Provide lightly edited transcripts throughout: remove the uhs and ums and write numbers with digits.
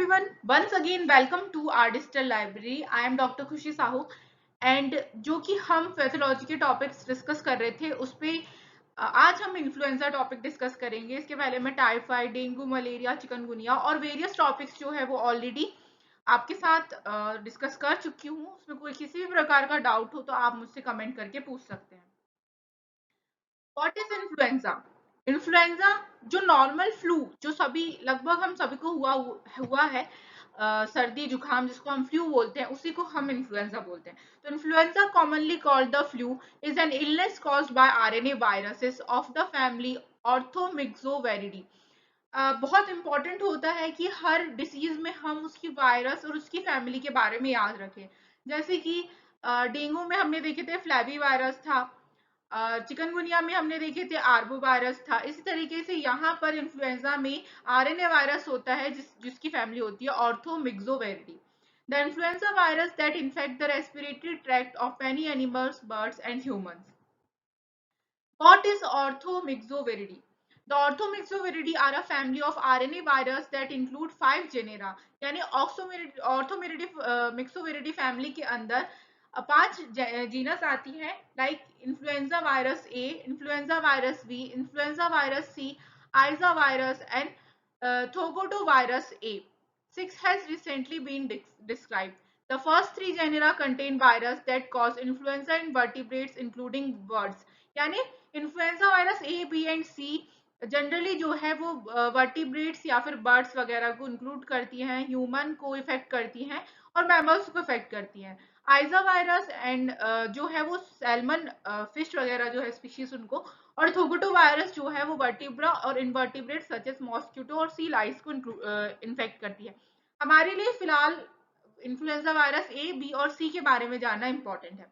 everyone, once again welcome to our digital library. I am Dr. खुशी Sahu and जो कि हम पैथोलॉजी के टॉपिक्स डिस्कस कर रहे थे उस पे आज हम इन्फ्लुएंजा टॉपिक डिस्कस करेंगे। इसके पहले मैं टाइफाइड, डेंगू, मलेरिया, चिकनगुनिया और वेरियस टॉपिक्स जो है वो ऑलरेडी आपके साथ डिस्कस कर चुकी हूँ। उसमें कोई किसी भी प्रकार का डाउट हो तो आप मुझसे कमेंट करके पूछ सकते हैं। What is influenza? इन्फ्लुएंजा जो नॉर्मल फ्लू जो सभी लगभग हम सभी को हुआ है, सर्दी जुकाम जिसको हम फ्लू बोलते हैं उसी को हम इन्फ्लुएंजा बोलते हैं। तो influenza commonly called the flu is an illness caused by RNA viruses of the family orthomyxoviridae. बहुत इंपॉर्टेंट होता है कि हर डिसीज में हम उसकी वायरस और उसकी फैमिली के बारे में याद रखें। जैसे कि डेंगू में हमने देखे थे फ्लैवी वायरस था, चिकनगुनिया में हमने देखे थे आर्बो वायरस था। इसी तरीके से यहाँ पर इन्फ्लुएंजा में आरएनए वायरस होता है जिसकी फैमिली होती है orthomyxoviridae. The influenza virus that infect the respiratory tract of many animals, birds and humans. What is orthomyxoviridae? The orthomyxoviridae are a family of RNA virus that include 5 genera. यानी orthomyxoviridae family के अंदर 5 genus आती हैं, like influenza virus A, influenza virus B, influenza virus C, isa virus and thogotovirus A. 6 has recently been described. The first 3 genera contain virus that cause influenza in vertebrates including birds. यानी influenza virus A, B and C generally जो है वो vertebrates या फिर birds वगैरह को include करती हैं, ह्यूमन को इफेक्ट करती हैं और मैमल्स को इफेक्ट करती हैं। आइजा वायरस एंड जो है वो सैल्मन फिश वगैरह जो है स्पीशीज उनको, और थोगोटो वायरस जो है वो वर्टिब्रा और इनवर्टिब्रेट सच एज मॉस्किटो और सी लाइस को इन्फेक्ट करती है। हमारे लिए फिलहाल इन्फ्लुएंजा वायरस ए, बी और सी के बारे में जानना इंपॉर्टेंट है।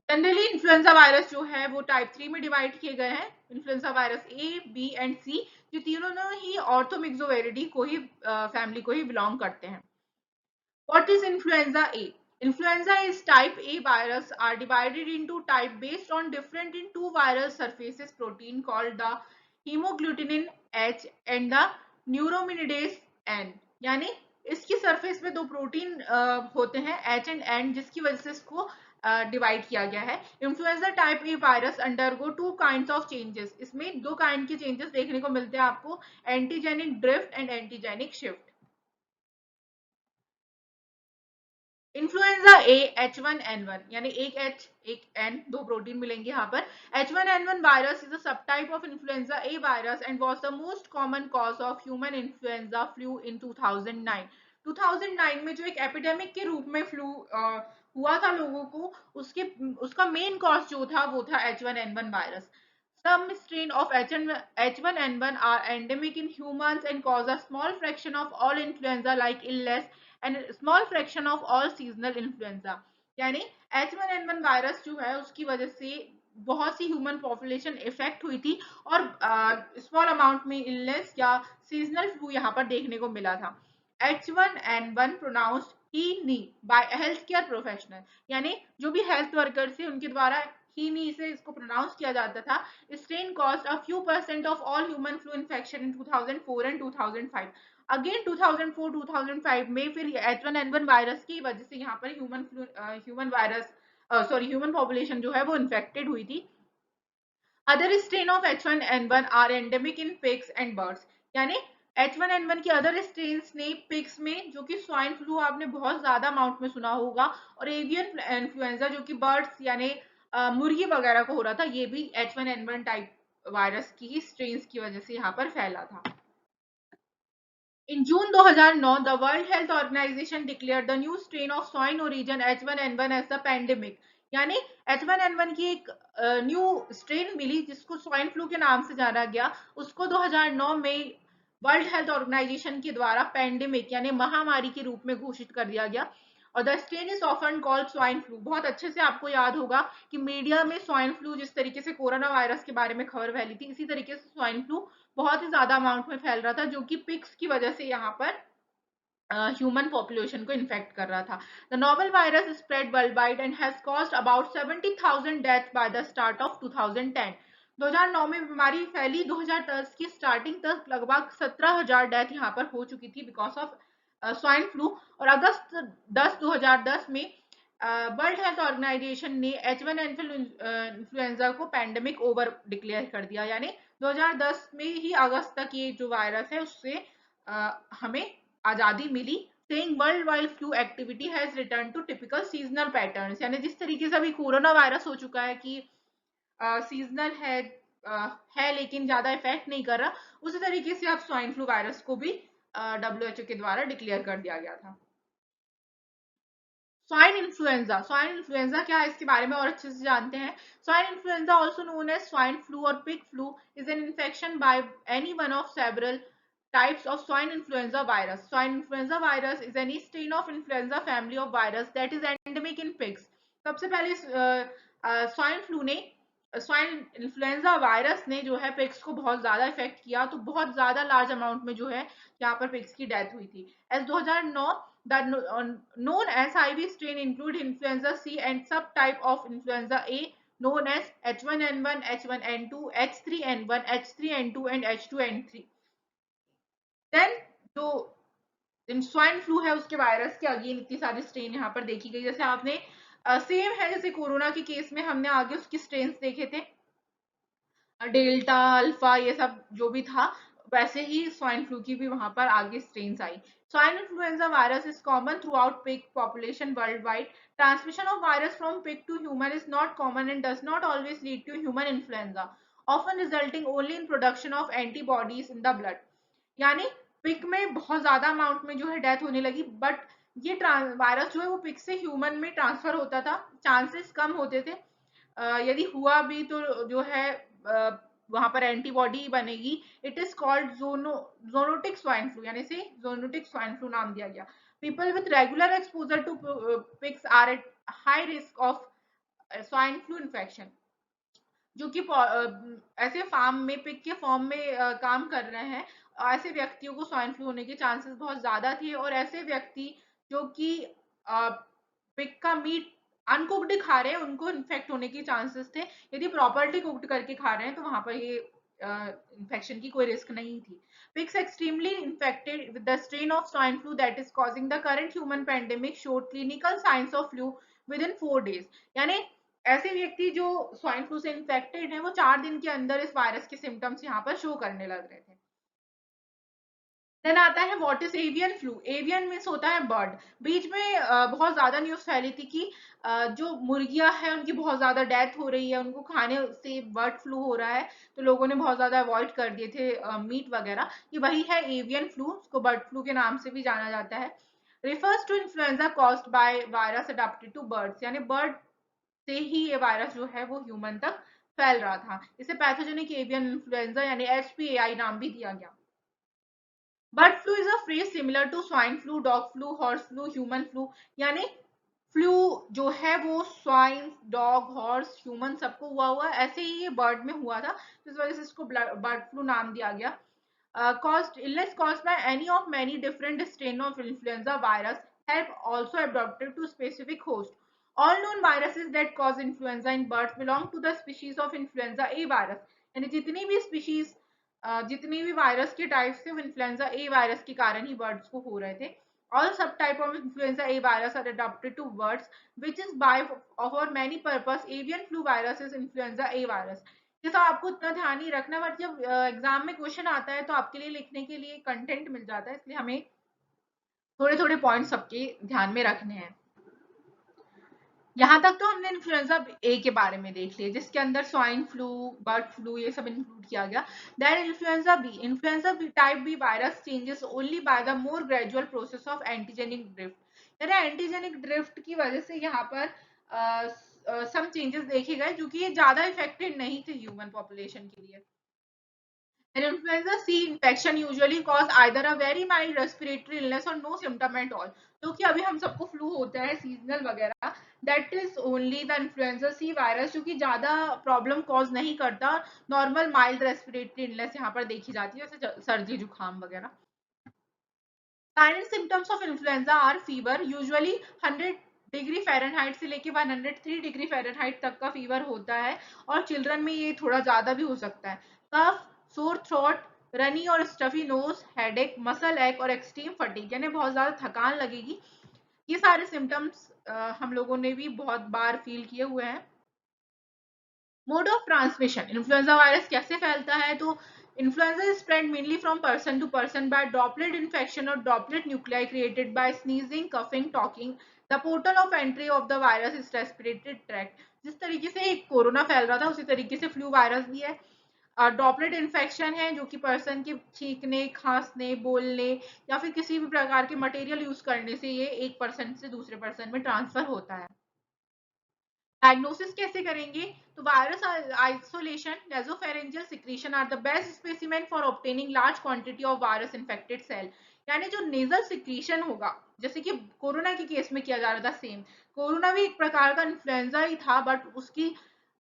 जनरली इन्फ्लुएंजा वायरस जो है वो टाइप 3 में डिवाइड किए गए हैं। Influenza virus A, B and C जो तीनों ही ऑर्थोमिक्सोवेरिडी को ही फैमिली को ही बिलोंग करते हैं। What is influenza A? Influenza is type A virus are divided into type based on different in two viral surfaces protein called the hemagglutinin H and the neuraminidase N. यानी इसकी surface पे दो protein होते हैं H and N, जिसकी वजह से इसको डिवाइड किया गया है। Influenza type A virus undergo 2 kinds of changes. इसमें 2 काइंड के चेंजेस देखने को मिलते हैं आपको, antigenic drift and antigenic shift. Influenza A H1N1 यानी एक H एक N, दो प्रोटीन मिलेंगे यहाँ पर। H1N1 virus is a sub type of influenza A virus and was the most common cause of human influenza flu in 2009। 2009 में जो एक एपिडेमिक के रूप में फ्लू हुआ था लोगों को, उसका मेन कॉज जो था वो था H1N1 virus. Some strain of H1N1 are endemic in humans and cause a small fraction of all influenza-like illness and a small fraction of all seasonal influenza. यानी H1N1 वायरस जो है उसकी वजह से बहुत सी ह्यूमन पॉपुलेशन इफेक्ट हुई थी और स्मॉल अमाउंट में इलनेस या सीजनल फ्लू यहाँ पर देखने को मिला था। H1N1 pronounced he knee by health care professional, यानी जो भी हेल्थ वर्कर थे उनके द्वारा ही नी से इसको प्रोनाउंस किया जाता था। Strain cost a few percent of all human flu infection in 2004 and 2005। Again 2004-2005 में फिर H1N1 वायरस की वजह से यहाँ पर ह्यूमन पॉपुलेशन जो है वो इन्फेक्टेड हुई थी। Other strain of H1N1 are endemic in pigs and birds, यानी H1N1 की अदर स्ट्रेन्स ने पिग्स में, जो कि स्वाइन फ्लू आपने बहुत ज्यादा अमाउंट में सुना होगा, और एवियन इन्फ्लुएंजा जो कि बर्ड्स यानी मुर्गी वगैरह को हो रहा था, ये भी H1N1 टाइप वायरस की स्ट्रेन्स की वजह से यहाँ पर फैला था। In June 2009, the World Health Organization declared the new strain of swine origin H1N1 as the pandemic. यानी H1N1 की एक न्यू स्ट्रेन मिली जिसको स्वाइन फ्लू के नाम से जाना गया, उसको 2009 में वर्ल्ड हेल्थ ऑर्गेनाइजेशन के द्वारा पैंडेमिक यानी महामारी के रूप में घोषित कर दिया गया। और the strain is often called swine flu. बहुत अच्छे से आपको याद होगा कि मीडिया में स्वाइन फ्लू जिस तरीके से कोरोना वायरस के बारे में खबर फैली थी, इसी तरीके से स्वाइन फ्लू बहुत ही ज्यादा अमाउंट में फैल रहा था, जो कि पिग्स की वजह से यहाँ पर ह्यूमन पॉपुलेशन को इन्फेक्ट कर रहा था। The novel virus spread world wide and has caused about 70,000 death by the start of 2010। 2009 में बीमारी फैली, 2010 की स्टार्टिंग तक लगभग 17,000 डेथ यहाँ पर हो चुकी थी बिकॉज ऑफ स्वाइन फ्लू। और अगस्त 2010 में वर्ल्ड हेल्थ ऑर्गेनाइजेशन ने H1N1 इन्फ्लुएंजा को पैंडेमिक ओवर डिक्लेयर कर दिया, यानी 2010 में ही अगस्त तक ये जो वायरस है उससे हमें आजादी मिली। Saying world wide flu activity has return to typical seasonal patterns, यानी जिस तरीके से अभी कोरोना वायरस हो चुका है कि सीजनल है लेकिन ज्यादा इफेक्ट नहीं कर रहा, उसी तरीके से अब स्वाइन फ्लू वायरस को भी WHO के द्वारा डिक्लेयर कर दिया गया था। स्वाइन इन्फ्लुएंजा क्या है इसके बारे में और अच्छे से जानते हैं। Swine influenza also known as swine flu और pig flu is an infection by any one of several types of swine influenza virus. Swine influenza virus is any strain of influenza family of virus that is endemic in pigs. सबसे पहले swine flu ने swine influenza virus ने जो है pigs को बहुत ज्यादा effect किया, तो बहुत ज्यादा लार्ज अमाउंट में जो है यहाँ पर पिग्स की डेथ हुई थी। S 2009 the known SIV strain include influenza C and subtype of influenza A known as H1N1, H1N2, H3N1, H3N2 and H2N3। Then जो स्वाइन फ्लू है उसके वायरस के अगेन इतनी सारी स्ट्रेन यहाँ पर देखी गई, जैसे आपने सेम है जैसे कोरोना के केस में हमने आगे उसकी स्ट्रेन देखे थे, डेल्टा अल्फा ये सब जो भी था, वैसे ही स्वाइन फ्लू की भी वहां पर आगे स्ट्रेन्स आई। Swine influenza virus is common throughout pig population worldwide. Transmission of virus from pig to human is not common and does not always lead to human influenza, often resulting only in production of antibodies in the blood. यानी pig में बहुत ज्यादा amount में जो है death होने लगी, but ये वायरस जो है वो पिग से ह्यूमन में ट्रांसफर होता था, चांसेस कम होते थे। यदि हुआ भी तो जो है वहां पर एंटीबॉडी बनेगी। It is called zoonotic swine flu, यानी से जोनोटिक स्वाइन फ्लू नाम दिया गया। People with regular exposure to pigs are at high risk of swine flu infection. जो कि ऐसे फार्म में पिग के फॉर्म में काम कर रहे हैं, ऐसे व्यक्तियों को स्वाइन फ्लू होने के चांसेस बहुत ज्यादा थे। और ऐसे व्यक्ति जो कि पिग का मीट अनकुक्ड खा रहे हैं उनको इन्फेक्ट होने के चांसेस थे। यदि प्रॉपर्ली कुक्ड करके खा रहे हैं तो वहां पर ये इन्फेक्शन की कोई रिस्क नहीं थी। Pigs extremely infected with the strain of swine flu that is causing the current human pandemic showed clinical signs of flu within 4 days। यानी ऐसे व्यक्ति जो स्वाइन फ्लू से इन्फेक्टेड है वो 4 दिन के अंदर इस वायरस के सिम्टम्स यहाँ पर शो करने लग रहे थे। देन आता है what is avian flu. Avian means होता है बर्ड। बीच में बहुत ज्यादा न्यूज फैली थी कि जो मुर्गियां हैं उनकी बहुत ज्यादा डेथ हो रही है, उनको खाने से बर्ड फ्लू हो रहा है, तो लोगों ने बहुत ज्यादा अवॉइड कर दिए थे मीट वगैरह। ये वही है एवियन फ्लू, उसको बर्ड फ्लू के नाम से भी जाना जाता है। Refers to influenza caused by virus adapted to birds, यानी बर्ड से ही ये वायरस जो है वो ह्यूमन तक फैल रहा था। इसे पैथोजेनिक एवियन इन्फ्लुएंजा यानी HPAI नाम भी दिया गया। Bird flu is a phrase similar to swine flu, dog flu, horse flu, human flu. यानी फ्लू जो है वो स्वाइन, डॉग, हॉर्स, ह्यूमन सबको हुआ ऐसे ही ये बर्ड में हुआ था, इस वजह से इसको बर्ड फ्लू नाम दिया गया। caused illness caused by any of many different strain of influenza virus have also adapted to specific host. All known viruses that cause influenza in birds belong to the species of influenza A virus। यानी जितनी भी species जितनी भी virus के type थे वो influenza A virus के कारण ही बर्ड्स को हो रहे थे। All subtype of influenza A virus are adapted to birds, which is by for many purpose avian flu virus is influenza A virus। ये तो आपको इतना ध्यान ही रखना, बट जब एग्जाम में क्वेश्चन आता है तो आपके लिए लिखने के लिए कंटेंट मिल जाता है, इसलिए हमें थोड़े थोड़े पॉइंट सबके ध्यान में रखने हैं। यहाँ तक तो हमने इन्फ्लुएंजा ए के बारे में देख लिया, जिसके अंदर स्वाइन फ्लू, बर्ड फ्लू ये सब इंक्लूड किया गया। Then influenza B type B virus changes only by the more gradual process of antigenic drift. यानी एंटीजेनिक ड्रिफ्ट की वजह से यहाँ पर सम चेंजेस देखे गए जो कि ये ज्यादा इफेक्टेड नहीं थे ह्यूमन पॉपुलेशन के लिए। An influenza C infection usually cause either a very mild respiratory illness or no symptom at all। तो कि अभी हम सबको फ्लू होता है सीजनल वगैरह, that is only the influenza C virus जो कि ज्यादा प्रॉब्लम कॉज नहीं करता, नॉर्मल माइल्ड रेस्पिरेटरी इलनेस यहाँ पर देखी जाती है, जैसे सर्दी जुकाम वगैरह। Signs and symptoms of influenza are fever, usually 100 degree Fahrenheit से लेके 103 डिग्री फ़ारेनहाइट तक का फीवर होता है और चिल्ड्रन में ये थोड़ा ज़्यादा भी हो सकता है। कफ, सोर थ्रोट, रनी और स्टफी नोज, हेडेक, मसल एक और एक्सट्रीम फटीग यानी बहुत ज़्यादा थकान लगेगी। ये सारे सिम्टम्स हम लोगों ने भी बहुत बार फील किए हुए हैं। Mode of transmission, influenza virus कैसे फैलता है? तो influenza spread mainly from person to person by droplet infection और droplet nuclei created by sneezing, coughing, talking. The portal of entry of the virus is respiratory tract. जिस तरीके से corona फैल रहा था उसी तरीके से फ्लू वायरस भी है। ड्रॉपलेट इन्फेक्शन है जो कि पर्सन के छींकने, खांसने, बोलने या फिर किसी भी प्रकार के मटेरियल यूज करने से ये एक पर्सन से दूसरे पर्सन में ट्रांसफर होता है। डायग्नोसिस कैसे करेंगे? तो virus isolation, nasopharyngeal secretion are the best specimen for obtaining large quantity of virus infected cell. यानी जो नेजल सिक्रीशन होगा, जैसे कि कोरोना के केस में किया जा रहा था, सेम कोरोना भी एक प्रकार का इन्फ्लुएंजा ही था बट उसकी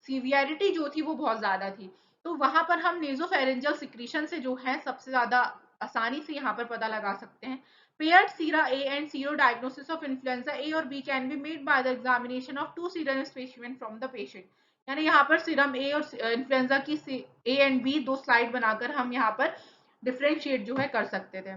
सीवियरिटी जो थी वो बहुत ज्यादा थी। तो वहां पर हम नेजोफेरेंजियल सिक्रीशन से जो है सबसे ज्यादा आसानी से यहाँ पर पता लगा सकते हैं। Paired sera A and sero-diagnosis of influenza A or B can be made by the examination of two serum specimen from the patient। यानी यहाँ पर सीरम ए और इन्फ्लुएंजा की ए एंड बी दो स्लाइड बनाकर हम यहाँ पर डिफ्रेंशिएट जो है कर सकते थे।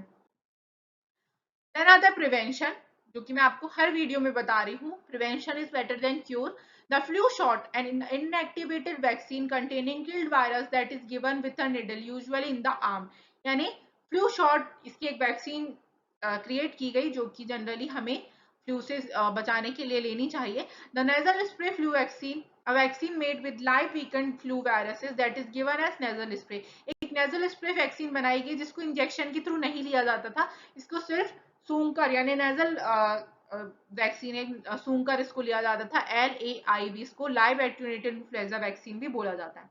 देन आता है प्रिवेंशन, जो कि मैं आपको हर वीडियो में बता रही हूँ। Prevention is better than cure. The flu shot and inactivated vaccine containing killed virus that is given with a needle usually in the arm. यानी फ्लू शॉट, इसकी एक वैक्सीन क्रिएट की गई जो कि जनरली हमें फ्लू से बचाने के लिए लेनी चाहिए। The nasal spray flu vaccine, a vaccine made with live weakened flu viruses that is given as nasal spray। एक नेजल स्प्रे वैक्सीन बनाई गई जिसको इंजेक्शन के थ्रू नहीं लिया जाता था, इसको सिर्फ सूंघकर यानी नेजल वैक्सीन सूंघकर इसको लिया जाता था। LAIV, इसको लाइव एट्यूनेटेड इन्फ्लुएंजा वैक्सीन भी बोला जाता है।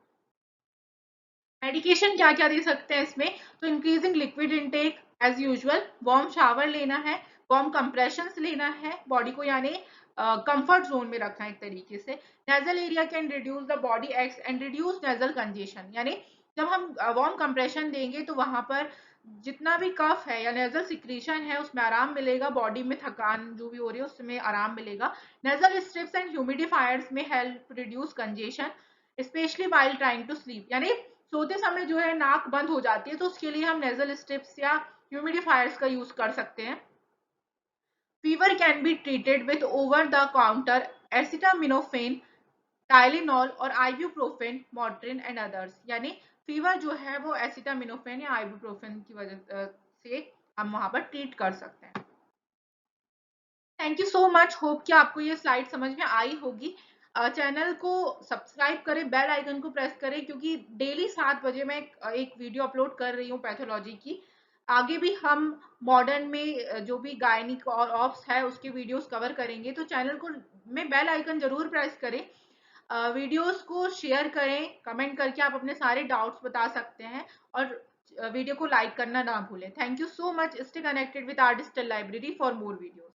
मेडिकेशन क्या क्या दे सकते हैं इसमें? तो increasing liquid intake as usual, warm shower लेना है, वार्म कंप्रेशन लेना है, बॉडी को यानी कंफर्ट जोन में रखना है एक तरीके से। Nasal area can reduce the body aches and reduce nasal congestion. यानी जब हम वार्म कंप्रेशन देंगे तो वहां पर जितना भी कफ है या नेजल सिक्रीशन है उसमें आराम मिलेगा, बॉडी में थकान जो भी हो रही है उसमें आराम मिलेगा। Nasal strips and humidifiers may help reduce congestion especially while trying to sleep. यानी सोते समय जो है नाक बंद हो जाती है तो उसके लिए हम नेजल स्ट्रिप्स या ह्यूमिडिफायर्स का यूज कर सकते हैं। Fever can be treated with over the counter acetaminophen, Tylenol और आइबुप्रोफेन, मॉर्ट्रिन एंड अदर्स। यानी फीवर जो है वो एसिटामिनोफेन या आइबुप्रोफेन की वजह से हम वहां पर ट्रीट कर सकते हैं। Thank you so much, hope कि आपको ये स्लाइड समझ में आई होगी। चैनल को सब्सक्राइब करें, बेल आइकन को प्रेस करें क्योंकि डेली 7 बजे मैं एक वीडियो अपलोड कर रही हूँ पैथोलॉजी की। आगे भी हम मॉडर्न में जो भी गायनिक और ऑप्स है उसके वीडियोस कवर करेंगे, तो चैनल को में बेल आइकन जरूर प्रेस करें। वीडियोस को शेयर करें, कमेंट करके आप अपने सारे डाउट्स बता सकते हैं और वीडियो को लाइक करना ना भूलें। Thank you so much, stay connected with our digital library for more videos.